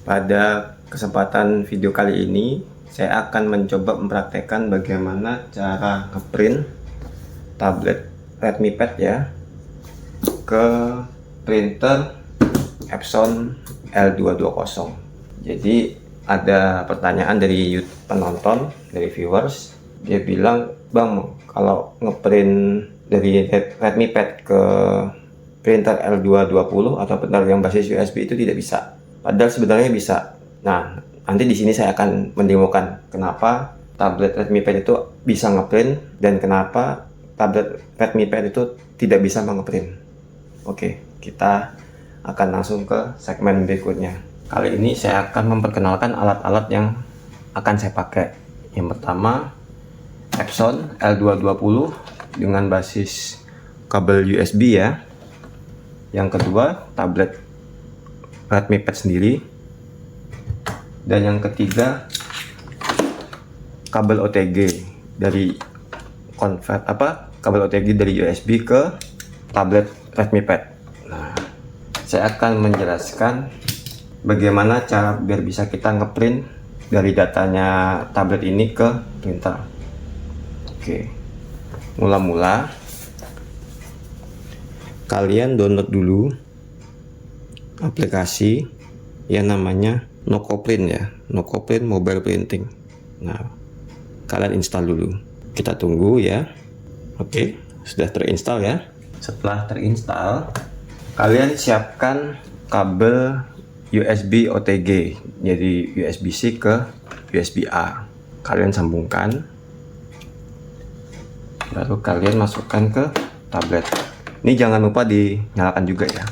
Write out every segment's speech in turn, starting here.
Pada kesempatan video kali ini, saya akan mencoba mempraktekkan bagaimana cara ngeprint tablet Redmi Pad ya ke printer Epson L220. Jadi ada pertanyaan dari penonton, dari viewers. Dia bilang, "Bang, kalau ngeprint dari Redmi Pad ke printer L220 atau printer yang basis USB itu tidak bisa." Padahal sebenarnya bisa. Nah, nanti di sini saya akan mendemokan kenapa tablet Redmi Pad itu bisa ngeprint dan kenapa tablet Redmi Pad itu tidak bisa ngeprint. Oke, kita akan langsung ke segmen berikutnya. Kali ini saya akan memperkenalkan alat-alat yang akan saya pakai. Yang pertama, Epson L220 dengan basis kabel USB ya. Yang kedua, tablet Redmi Pad sendiri, dan yang ketiga kabel OTG dari kabel OTG dari USB ke tablet Redmi Pad. Nah, saya akan menjelaskan bagaimana cara biar bisa kita ngeprint dari datanya tablet ini ke printer. Oke, mula-mula kalian download dulu aplikasi yang namanya Nokoprint ya, Nokoprint Mobile Printing. Nah, kalian install dulu. Kita tunggu ya. Oke, sudah terinstall ya. Setelah terinstall, kalian siapkan kabel USB OTG, jadi USB-C ke USB-A. Kalian sambungkan, lalu kalian masukkan ke tablet. Ini jangan lupa dinyalakan juga ya,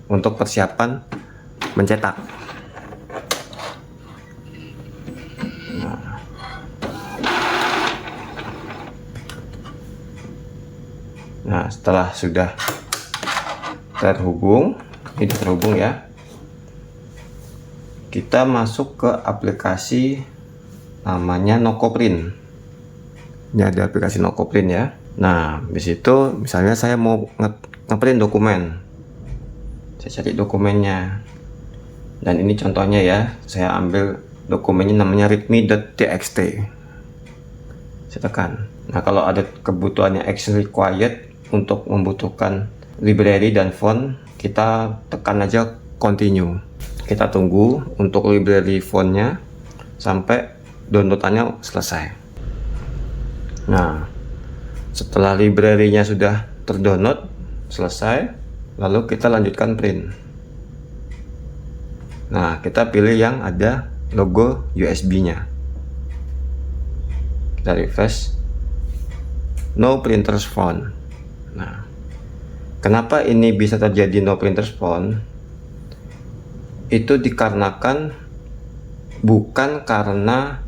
untuk persiapan mencetak. Nah, setelah sudah terhubung, ini terhubung ya, kita masuk ke aplikasi namanya Nokoprint. Ini ada aplikasi Nokoprint ya. Nah, di situ misalnya saya mau ngeprint dokumen. Saya cari dokumennya, dan ini contohnya ya, saya ambil dokumennya namanya readme.txt. Saya tekan. Nah, kalau ada kebutuhannya action required untuk membutuhkan library dan font, kita tekan aja continue. Kita tunggu untuk library fontnya sampai downloadannya selesai. Nah, setelah library-nya sudah terdownload selesai, lalu kita lanjutkan print. Nah, kita pilih yang ada logo USB-nya. Kita refresh. No printers found. Nah, kenapa ini bisa terjadi no printers found? Itu dikarenakan bukan karena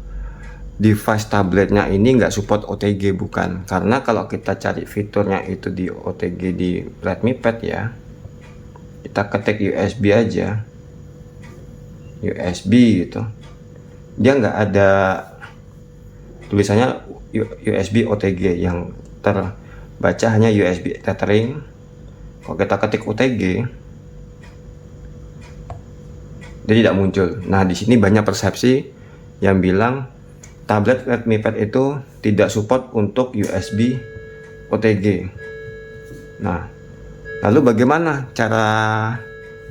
device tabletnya ini nggak support OTG, bukan. Karena kalau kita cari fiturnya itu di OTG di Redmi Pad ya, kita ketik USB aja, USB gitu, dia nggak ada tulisannya USB OTG, yang terbaca hanya USB tethering. Kalau kita ketik OTG, dia tidak muncul. Nah, di sini banyak persepsi yang bilang tablet Redmi Pad itu tidak support untuk USB OTG. Nah, lalu bagaimana cara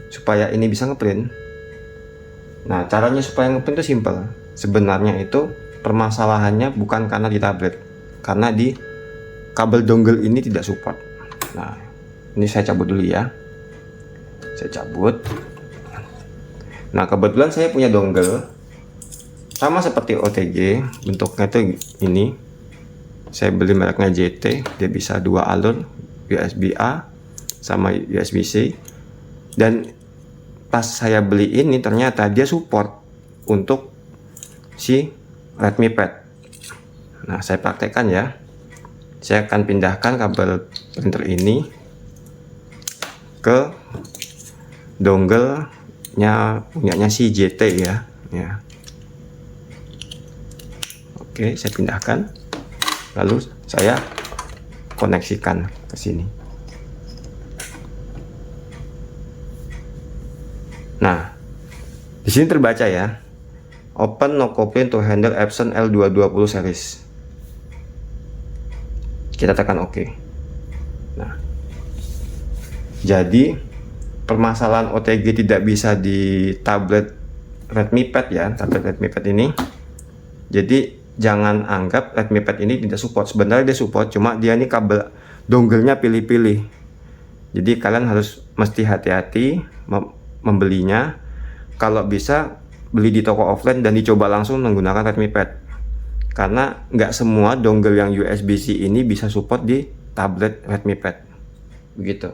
supaya ini bisa ngeprint? Nah, caranya supaya ngeprint itu simple. Sebenarnya itu permasalahannya bukan karena di tablet, karena di kabel dongle ini tidak support. Nah, ini saya cabut dulu ya. Saya cabut. Nah, kebetulan saya punya dongle sama seperti OTG, bentuknya itu ini. Saya beli mereknya JT, dia bisa dua alur, USB A sama USB-C. Dan pas saya beli ini ternyata dia support untuk si Redmi Pad. Nah, saya praktekkan ya. Saya akan pindahkan kabel printer ini ke dongle-nya punyanya si JT ya. Oke, saya pindahkan. Lalu saya koneksikan ke sini. Nah, Di sini terbaca ya. Open no copy to handle Epson L220 series. Kita tekan OK. Nah, jadi permasalahan OTG tidak bisa di tablet Redmi Pad ya, tablet Redmi Pad ini. Jadi jangan anggap Redmi Pad ini tidak support. Sebenarnya dia support, cuma dia ini kabel dongle-nya pilih-pilih. Jadi kalian harus mesti hati-hati membelinya. Kalau bisa beli di toko offline dan dicoba langsung menggunakan Redmi Pad, karena nggak semua dongle yang USB-C ini bisa support di tablet Redmi Pad begitu.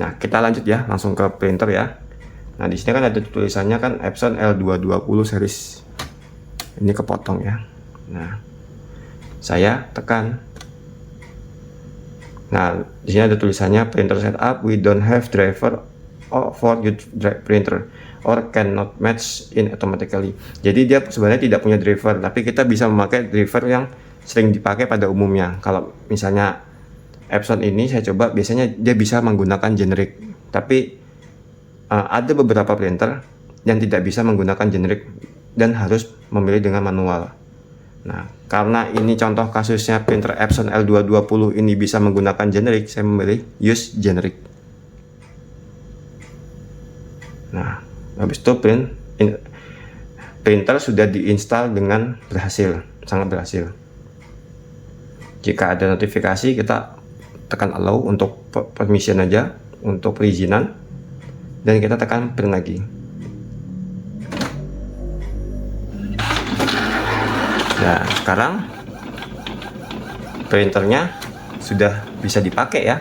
Nah, kita lanjut ya, langsung ke printer ya. Nah, di sini kan ada tulisannya kan Epson L220 series. Ini kepotong ya. Nah, saya tekan. Nah, di sini ada tulisannya printer setup, we don't have driver for your printer or cannot match in automatically. Jadi dia sebenarnya tidak punya driver, tapi kita bisa memakai driver yang sering dipakai pada umumnya. Kalau misalnya Epson ini saya coba, biasanya dia bisa menggunakan generic, tapi ada beberapa printer yang tidak bisa menggunakan generic dan harus memilih dengan manual. Nah, karena ini contoh kasusnya printer Epson L220 ini bisa menggunakan generic, saya memilih use generic. Nah, habis itu printer sudah diinstal dengan berhasil, sangat berhasil. Jika ada notifikasi, kita tekan allow untuk permission aja, untuk perizinan, dan kita tekan print lagi. Nah, sekarang printernya sudah bisa dipakai ya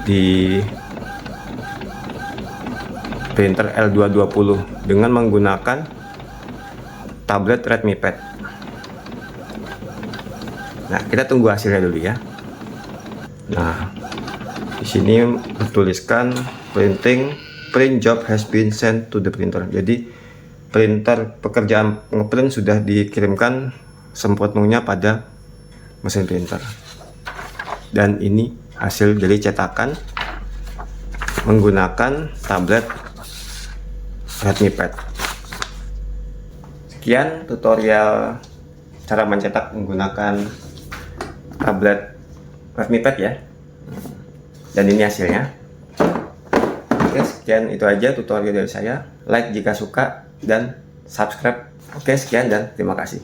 di printer L220 dengan menggunakan tablet Redmi Pad. Nah, kita tunggu hasilnya dulu ya. Nah, di sini dituliskan print job has been sent to the printer. Jadi pekerjaan ngeprint sudah dikirimkan sepenuhnya pada mesin printer. Dan ini hasil dari cetakan menggunakan tablet Redmi Pad. Sekian tutorial cara mencetak menggunakan tablet Redmi Pad ya. Dan ini hasilnya. Oke, sekian itu aja tutorial dari saya. Like jika suka dan subscribe. Oke, sekian dan terima kasih.